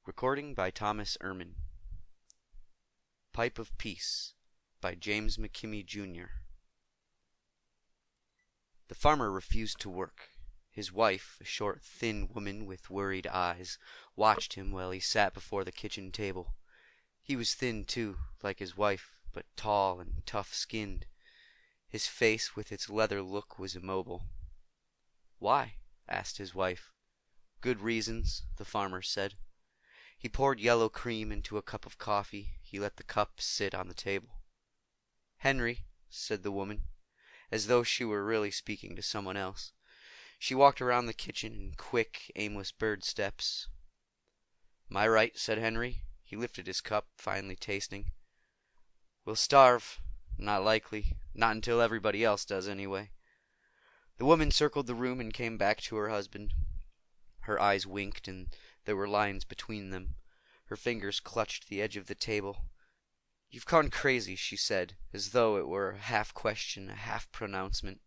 Recording by Thomas Ehrman. Pipe of Peace by James McKimmey, Jr. The farmer refused to work. His wife, a short, thin woman with worried eyes, watched him while he sat before the kitchen table. He was thin, too, like his wife, but tall and tough-skinned. His face, with its leather look, was immobile. "Why?" asked his wife. "Good reasons," the farmer said. He poured yellow cream into a cup of coffee. He let the cup sit on the table. "Henry," said the woman, as though she were really speaking to someone else. She walked around the kitchen in quick, aimless bird steps. "My right," said Henry. He lifted his cup, finally tasting. "We'll starve. Not likely. Not until everybody else does, anyway." The woman circled the room and came back to her husband. Her eyes winked, and there were lines between them. Her fingers clutched the edge of the table. "You've gone crazy," she said, as though it were a half-question, a half-pronouncement.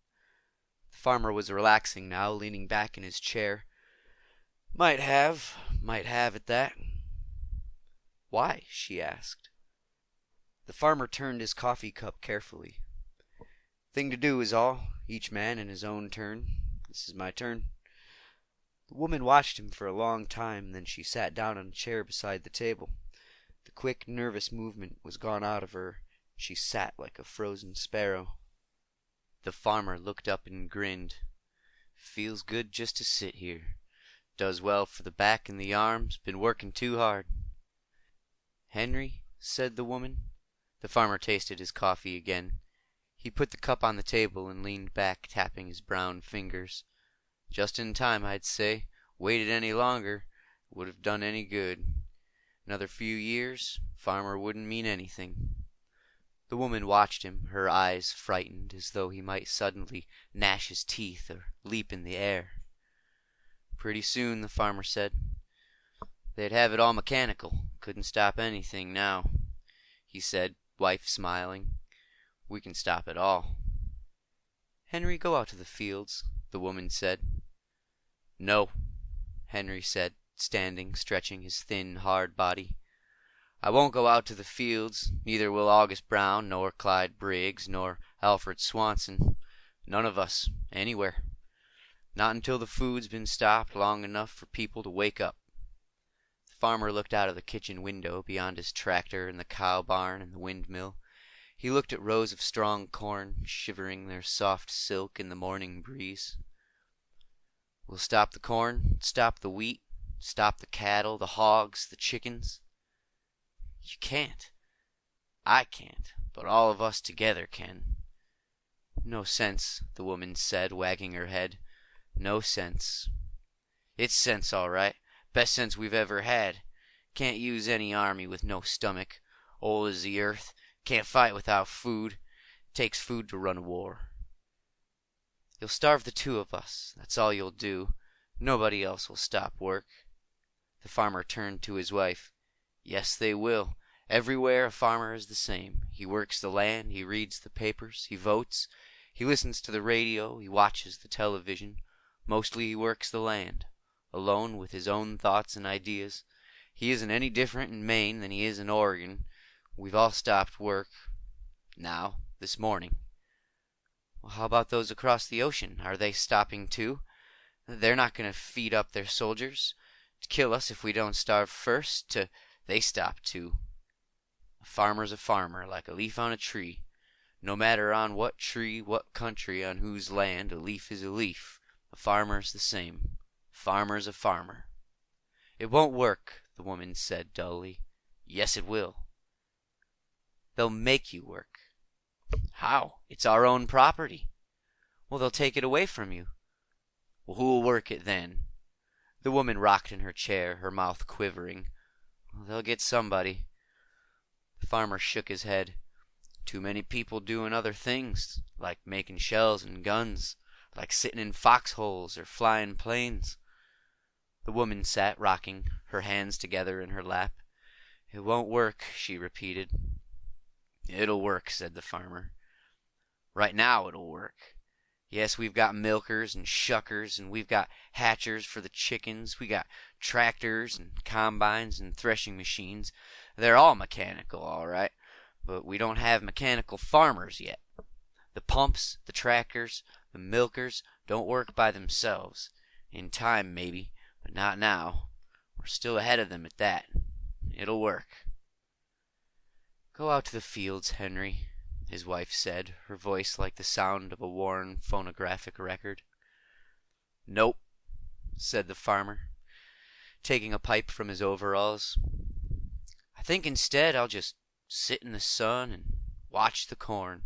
The farmer was relaxing now, leaning back in his chair. Might have at that." "Why?" she asked. The farmer turned his coffee cup carefully. "Thing to do is all. Each man in his own turn. This is my turn." The woman watched him for a long time, then she sat down on a chair beside the table. The quick, nervous movement was gone out of her. She sat like a frozen sparrow. The farmer looked up and grinned. "Feels good just to sit here. Does well for the back and the arms. Been working too hard." "Henry," said the woman. The farmer tasted his coffee again. He put the cup on the table and leaned back, tapping his brown fingers. "Just in time, I'd say. Waited any longer, would have done any good. Another few years, farmer wouldn't mean anything." The woman watched him, her eyes frightened, as though he might suddenly gnash his teeth or leap in the air. "Pretty soon," the farmer said. "They'd have it all mechanical. Couldn't stop anything now," he said, wife smiling. "We can stop it all." "Henry, go out to the fields," the woman said. "No," Henry said, standing, stretching his thin, hard body. "I won't go out to the fields. Neither will August Brown, nor Clyde Briggs, nor Alfred Swanson. None of us, anywhere. Not until the food's been stopped long enough for people to wake up." The farmer looked out of the kitchen window, beyond his tractor and the cow barn and the windmill. He looked at rows of strong corn, shivering their soft silk in the morning breeze. "We'll stop the corn, stop the wheat, stop the cattle, the hogs, the chickens." "You can't." "I can't, but all of us together can." "No sense," the woman said, wagging her head. "No sense." "It's sense, all right. Best sense we've ever had. Can't use any army with no stomach. Old as the earth. Can't fight without food. Takes food to run a war." "You'll starve the two of us. That's all you'll do. Nobody else will stop work." The farmer turned to his wife. "Yes, they will. Everywhere a farmer is the same. He works the land, he reads the papers, he votes, he listens to the radio, he watches the television. Mostly he works the land, alone with his own thoughts and ideas. He isn't any different in Maine than he is in Oregon. We've all stopped work. Now, this morning." "Well, how about those across the ocean? Are they stopping too? They're not going to feed up their soldiers to kill us if we don't starve first. They stop too. A farmer's a farmer, like a leaf on a tree. No matter on what tree, what country, on whose land, a leaf is a leaf. A farmer's the same. A farmer's a farmer." "It won't work," the woman said dully. "Yes, it will." "They'll make you work." "How? It's our own property." "Well, they'll take it away from you." "Well, who'll work it then?" The woman rocked in her chair, her mouth quivering. "They'll get somebody." The farmer shook his head. "Too many people doing other things, like making shells and guns, like sitting in foxholes or flying planes." The woman sat rocking, her hands together in her lap. "It won't work," she repeated. "It'll work," said the farmer. "Right now it'll work. Yes, we've got milkers and shuckers, and we've got hatchers for the chickens. We got tractors and combines and threshing machines. They're all mechanical, all right, but we don't have mechanical farmers yet. The pumps, the tractors, the milkers don't work by themselves. In time, maybe, but not now. We're still ahead of them at that. It'll work. Go out to the fields, Henry, his wife said, her voice like the sound of a worn phonographic record. Nope, said the farmer, taking a pipe from his overalls. I think instead I'll just sit in the sun and watch the corn.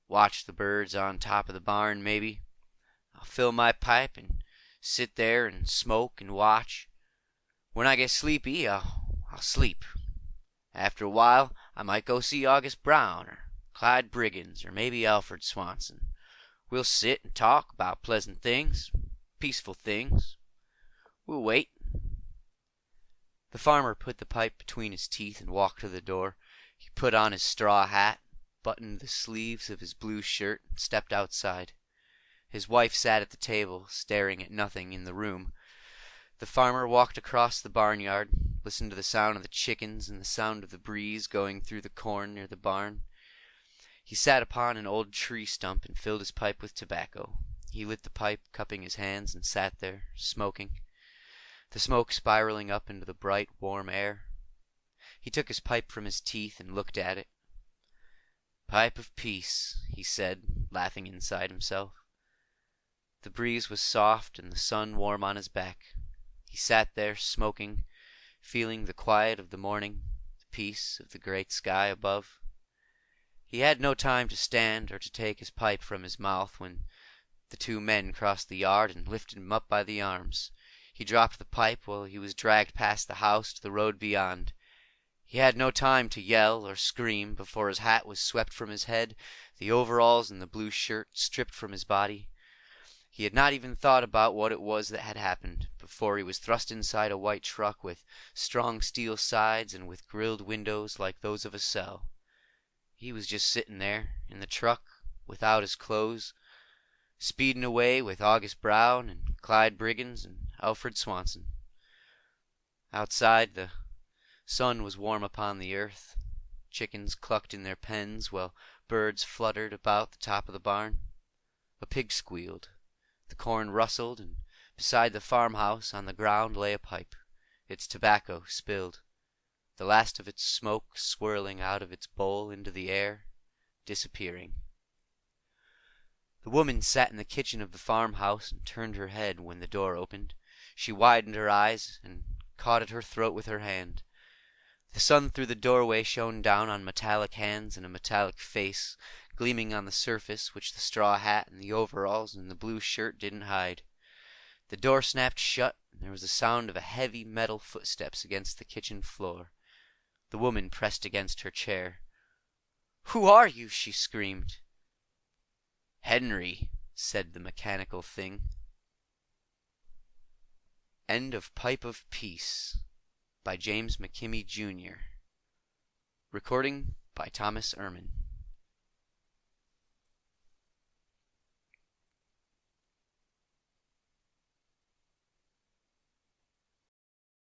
Watch the birds on top of the barn, maybe. I'll fill my pipe and sit there and smoke and watch. When I get sleepy, I'll sleep. After a while, I might go see August Brown or Clyde Briggins or maybe Alfred Swanson. We'll sit and talk about pleasant things, peaceful things. We'll wait. The farmer put the pipe between his teeth and walked to the door. He put on his straw hat, buttoned the sleeves of his blue shirt, and stepped outside. His wife sat at the table, staring at nothing in the room. The farmer walked across the barnyard, listened to the sound of the chickens and the sound of the breeze going through the corn near the barn. He sat upon an old tree stump and filled his pipe with tobacco. He lit the pipe, cupping his hands, and sat there, smoking, the smoke spiraling up into the bright, warm air. He took his pipe from his teeth and looked at it. Pipe of peace, he said, laughing inside himself. The breeze was soft and the sun warm on his back. He sat there, smoking, feeling the quiet of the morning, the peace of the great sky above. He had no time to stand or to take his pipe from his mouth when the two men crossed the yard and lifted him up by the arms. He dropped the pipe while he was dragged past the house to the road beyond. He had no time to yell or scream before his hat was swept from his head, the overalls and the blue shirt stripped from his body. He had not even thought about what it was that had happened before he was thrust inside a white truck with strong steel sides and with grilled windows like those of a cell. He was just sitting there in the truck without his clothes, speeding away with August Brown and Clyde Briggins and Alfred Swanson. Outside, the sun was warm upon the earth. Chickens clucked in their pens while birds fluttered about the top of the barn. A pig squealed. The corn rustled, and beside the farmhouse on the ground lay a pipe, its tobacco spilled, the last of its smoke swirling out of its bowl into the air, disappearing. The woman sat in the kitchen of the farmhouse and turned her head when the door opened. She widened her eyes and caught at her throat with her hand. The sun through the doorway shone down on metallic hands and a metallic face, gleaming on the surface which the straw hat and the overalls and the blue shirt didn't hide. The door snapped shut, and there was the sound of a heavy metal footsteps against the kitchen floor. The woman pressed against her chair. "Who are you?" she screamed. "Henry," said the mechanical thing. End of Pipe of Peace by James McKimmey, Jr. Recording by Thomas Ehrman.